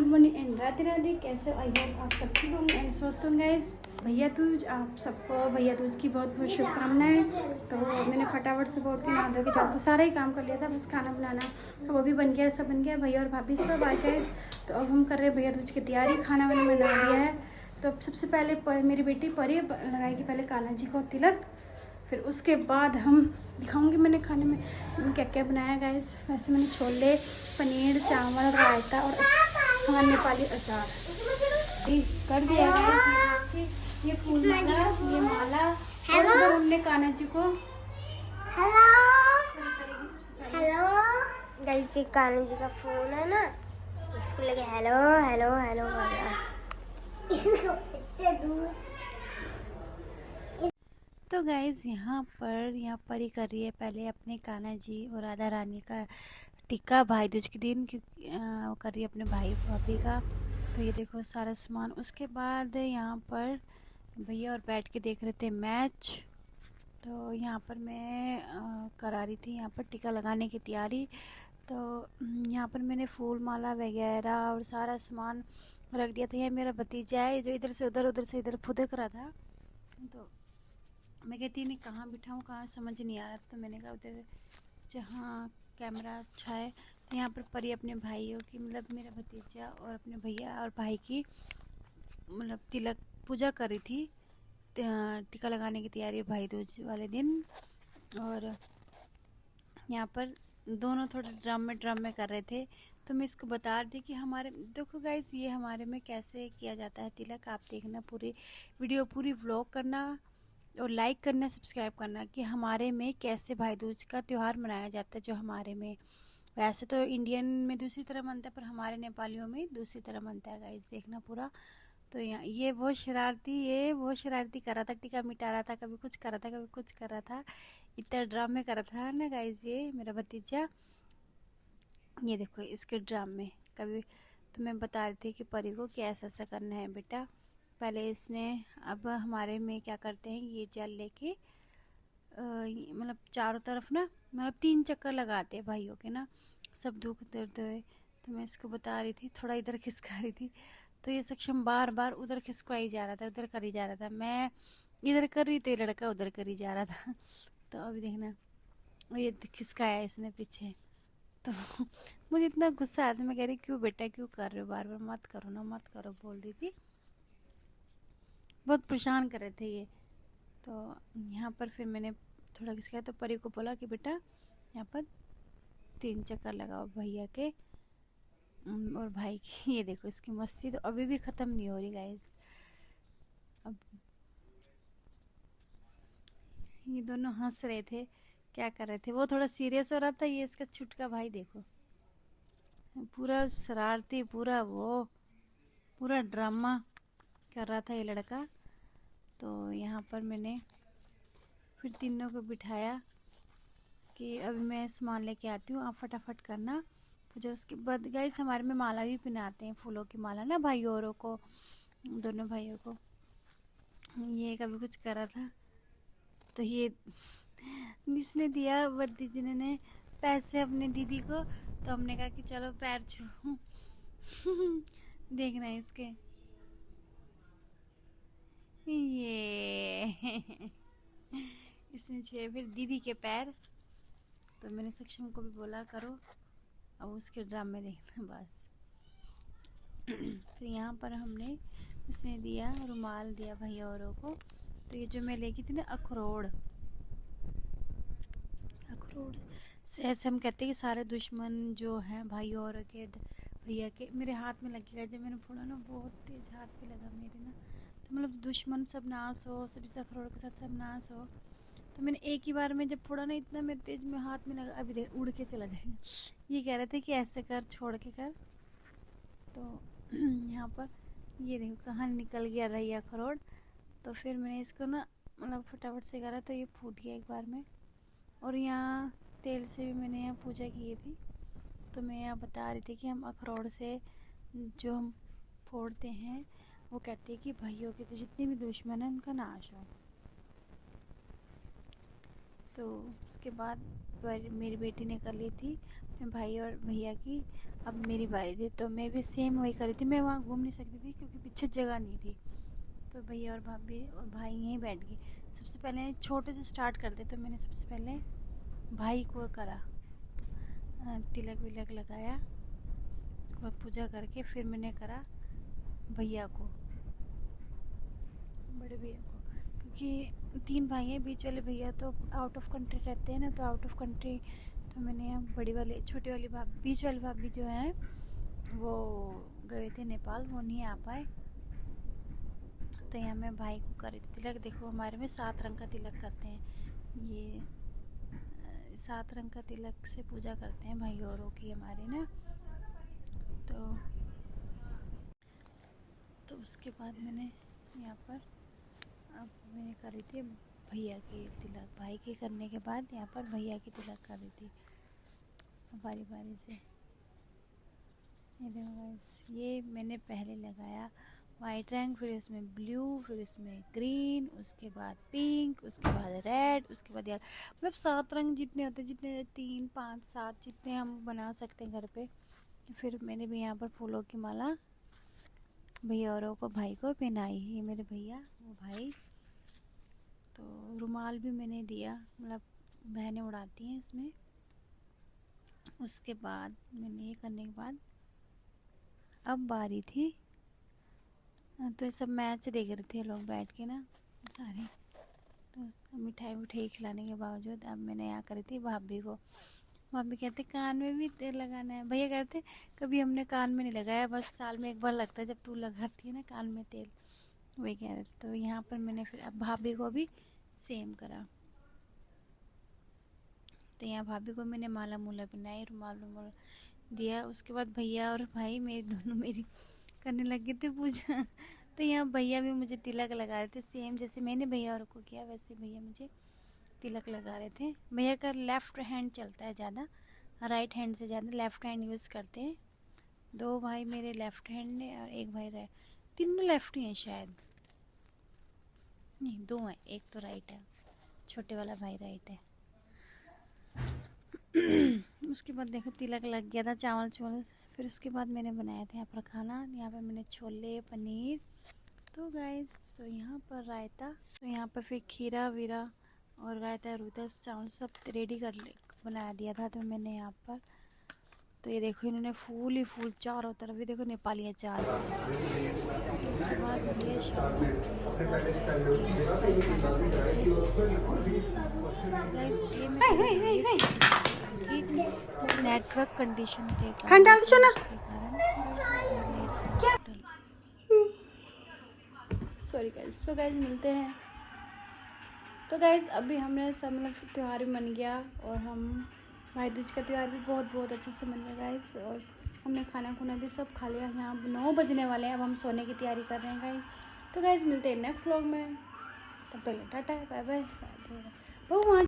Good morning and Radhe Radhe. कैसे I hope आप सब ठीक होंगे एंड स्वस्थ होंगे। भैया दूज आप सबको भैया दूज की बहुत बहुत शुभकामनाएं। तो मैंने फटाफट से बोल के नहा धो के झाड़ू सारा ही काम कर लिया था, बस खाना बनाना तो वो भी बन गया, सब बन गया। भैया और भाभी सब आ गए। तो अब हम कर रहे हैं भैया दूज की तैयारी, खाना वाना बना लिया है। तो अब सबसे पहले मेरी बेटी परी लगाएगी पहले कान्हा जी को तिलक, फिर उसके बाद हम दिखाऊंगी मैंने खाने में क्या क्या बनाया गाइस। वैसे मैंने छोले, पनीर, चावल, रायता और हमारा नेपाली अचार कर दिया है। ये फूल माला, ये माला और उनने कान्हा जी को हेलो हेलो गाइस, ये कान्हा जी का फोन है ना, उसको लगे हेलो हेलो हेलो इसको बच्चे दूध। तो गाइज यहाँ पर ही कर रही है पहले अपने कान्हा जी और राधा रानी का टिक्का भाई दूज के दिन, क्योंकि वो कर रही है अपने भाई भाभी का। तो ये देखो सारा सामान। उसके बाद यहाँ पर भैया और बैठ के देख रहे थे मैच। तो यहाँ पर मैं करा रही थी यहाँ पर टिक्का लगाने की तैयारी। तो यहाँ पर मैंने फूल माला वगैरह और सारा सामान रख दिया था। ये मेरा भतीजा है जो इधर से उधर से इधर फुदक रहा था। तो मैं कहती नहीं कहाँ बिठाऊँ, कहाँ समझ नहीं आ रहा। तो मैंने कहा उधर जहाँ कैमरा अच्छा है। तो यहाँ पर परी अपने भाइयों की, मतलब मेरा भतीजा और अपने भैया और भाई की मतलब तिलक पूजा करी थी, टीका लगाने की तैयारी भाई दूज वाले दिन। और यहाँ पर दोनों थोड़े ड्राम में कर रहे थे। तो मैं इसको बता रही थी कि हमारे देखो गाइस ये हमारे में कैसे किया जाता है तिलक। आप देखना पूरी वीडियो, पूरी व्लॉग करना और लाइक करना, सब्सक्राइब करना कि हमारे में कैसे भाई दूज का त्यौहार मनाया जाता है। जो हमारे में वैसे तो इंडियन में दूसरी तरह मनता है, पर हमारे नेपालियों में दूसरी तरह मनता है गाइस, देखना पूरा। तो यहाँ ये बहुत शरारती कर रहा था, टीका मिटा रहा था, कभी कुछ कर रहा था कभी कुछ कर रहा था, इतना ड्रामे कर रहा था ना गाइस ये मेरा भतीजा। ये देखो इसके ड्रामे कभी। तो मैं बता रही थी कि परी को कि ऐसा ऐसा करना है बेटा। पहले इसने, अब हमारे में क्या करते हैं, ये जल लेके मतलब चारों तरफ ना, मतलब 3 चक्कर लगाते हैं भाइयों के ना, सब दुख दर्द है। तो मैं इसको बता रही थी, थोड़ा इधर खिसका रही थी। तो ये सक्षम बार बार उधर खिसकाई जा रहा था, उधर करी जा रहा था। मैं इधर कर रही थी, लड़का उधर करी जा रहा था। तो अभी देखना ये खिसकाया इसने पीछे। तो मुझे इतना गुस्सा आया था, मैं कह रही क्यों बेटा क्यों कर रहे हो, बार बार मत करो ना मत करो बोल रही थी। बहुत परेशान कर रहे थे ये। तो यहाँ पर फिर मैंने थोड़ा खिसकाया तो परी को बोला कि बेटा यहाँ पर 3 चक्कर लगाओ भैया के और भाई की। ये देखो इसकी मस्ती तो अभी भी ख़त्म नहीं हो रही गाइस। अब ये दोनों हंस रहे थे, क्या कर रहे थे, वो थोड़ा सीरियस हो रहा था। ये इसका छुटका भाई देखो पूरा शरारती, पूरा ड्रामा कर रहा था ये लड़का। तो यहाँ पर मैंने फिर तीनों को बिठाया कि अभी मैं सामान लेके आती हूँ, आप फटाफट करना पूजा। उसके बाद गाइस हमारे में माला भी पहनाते हैं, फूलों की माला ना भाइयों औरों को, दोनों भाइयों को। ये कभी कुछ करा था तो ये जिसने दिया भतीजे ने पैसे अपने दीदी को, तो हमने कहा कि चलो पैर छू। देखना इसके ये इसने छुए फिर दीदी के पैर। तो मैंने सक्षम को भी बोला करो, अब उसके ड्रामे देखना बस। फिर यहाँ पर हमने उसने दिया रुमाल दिया भैया औरों को। तो ये जो मैं लेके थी ना अखरोट से ऐसे हम कहते हैं कि सारे दुश्मन जो हैं भाई और के भैया के मेरे हाथ में लगेगा। जब मैंने फोड़ा ना बहुत तेज हाथ पे लगा मेरे ना, तो मतलब दुश्मन सब नाश हो, सब इस अखरोट के साथ सब नाश हो। तो मैंने एक ही बार में जब फोड़ा ना इतना मेरे तेज में हाथ में लगा, अभी देख उड़ के चला जाएगा। ये कह रहे थे कि ऐसे कर छोड़ के कर। तो यहाँ पर ये देखो कहाँ निकल गया रही अखरोट। तो फिर मैंने इसको ना मतलब फटाफट से करा तो ये फूट गया एक बार में। और यहाँ तेल से भी मैंने यहाँ पूजा की थी। तो मैं यहाँ बता रही थी कि हम अखरोट से जो हम फोड़ते हैं वो कहते हैं कि भाइयों के तो जितने भी दुश्मन हैं उनका नाश हो। तो उसके बाद मेरी बेटी ने कर ली थी अपने भाई और भैया की। अब मेरी बारी थी तो मैं भी सेम वही कर रही थी। मैं वहाँ घूम नहीं सकती थी क्योंकि पीछे जगह नहीं थी, तो भैया और भाभी और भाई यहीं बैठ गए। सबसे पहले छोटे से स्टार्ट करते, तो मैंने सबसे पहले भाई को करा, तिलक विलक लगाया, उसके बाद पूजा करके फिर मैंने करा भैया को, बड़े भैया को, क्योंकि 3 भाई हैं। बीच वाले भैया तो आउट ऑफ कंट्री रहते हैं ना, तो आउट ऑफ कंट्री तो मैंने यहाँ बड़ी वाली छोटी वाली भाभी, बीच वाली भाभी जो है वो गए थे नेपाल, वो नहीं आ पाए, तो यहाँ मैं भाई को कर तिलक। देखो हमारे में 7 रंग का तिलक करते हैं, ये 7 रंग का तिलक से पूजा करते हैं भाई औरों की हमारे ना। तो उसके बाद मैंने यहाँ पर अब मैंने करी थी भैया की तिलक। भाई के करने के बाद यहाँ पर भैया की तिलक कर रही थी बारी बारी से। ये देखो गाइस, ये मैंने पहले लगाया वाइट रंग, फिर उसमें ब्लू, फिर उसमें ग्रीन, उसके बाद पिंक, उसके बाद रेड, उसके बाद यार मतलब 7 रंग जितने होते हैं, जितने 3 5 7 जितने हम बना सकते हैं घर पे। फिर मैंने भी यहाँ पर फूलों की माला भैया औरों को भाई को पहनाई। ये मेरे भैया, वो भाई, तो रुमाल भी मैंने दिया, मतलब बहनें उड़ाती हैं इसमें। उसके बाद मैंने ये करने के बाद अब बारी थी, तो ये सब मैच देख रहे थे लोग बैठ के ना सारे, तो मिठाई विठाई खिलाने के बावजूद अब मैंने यहाँ करी थी भाभी को। भाभी कहते कान में भी तेल लगाना है, भैया कहते कभी हमने कान में नहीं लगाया, बस साल में एक बार लगता है जब तू लगाती है ना कान में तेल, वही कह रहे। तो यहाँ पर मैंने फिर अब भाभी को भी सेम करा, तो यहाँ भाभी को मैंने माला मूला पहनाई, रुमाल रुमाल दिया। उसके बाद भैया और भाई मेरे दोनों मेरी करने लगे थे पूजा, तो यहाँ भैया भी मुझे तिलक लगा रहे थे, सेम जैसे मैंने भैया और को किया वैसे भैया मुझे तिलक लगा रहे थे। भैया का लेफ़्ट हैंड चलता है ज़्यादा, राइट हैंड से ज़्यादा लेफ़्ट हैंड यूज़ करते हैं। 2 भाई मेरे लेफ़्ट हैंड है और 1 भाई राइट, तीनों लेफ़्ट ही हैं शायद, नहीं 2 हैं, 1 तो राइट है, छोटे वाला भाई राइट है। उसके बाद देखो तिलक लग गया था, चावल चोवल। फिर उसके बाद मैंने बनाया था यहाँ पर खाना, यहाँ पर मैंने छोले पनीर, तो गाइस तो यहाँ पर रायता, तो यहाँ पर फिर खीरा वीरा और रायता रूता चावल सब रेडी कर ले बना दिया था। तो मैंने यहाँ पर, तो ये देखो इन्होंने फूल ही फूल चारों तरफ, ये देखो नेपाली अचार। तो उसके बाद ये शाम नेटवर्क कंडीशन के कारण सॉरी गाइस। तो गाइस मिलते हैं। तो गाइस अभी हमने सब मतलब त्यौहार भी मन गया और हम भाई दूज का त्यौहार भी बहुत बहुत अच्छे से मन गया गाइस, और हमने खाना खुना भी सब खा लिया। यहाँ 9 बजने वाले हैं, अब हम सोने की तैयारी कर रहे हैं गाइस। तो गाइस मिलते हैं नेक्स्ट व्लॉग में, तब तक टाटा बाय बाय। वो वहाँ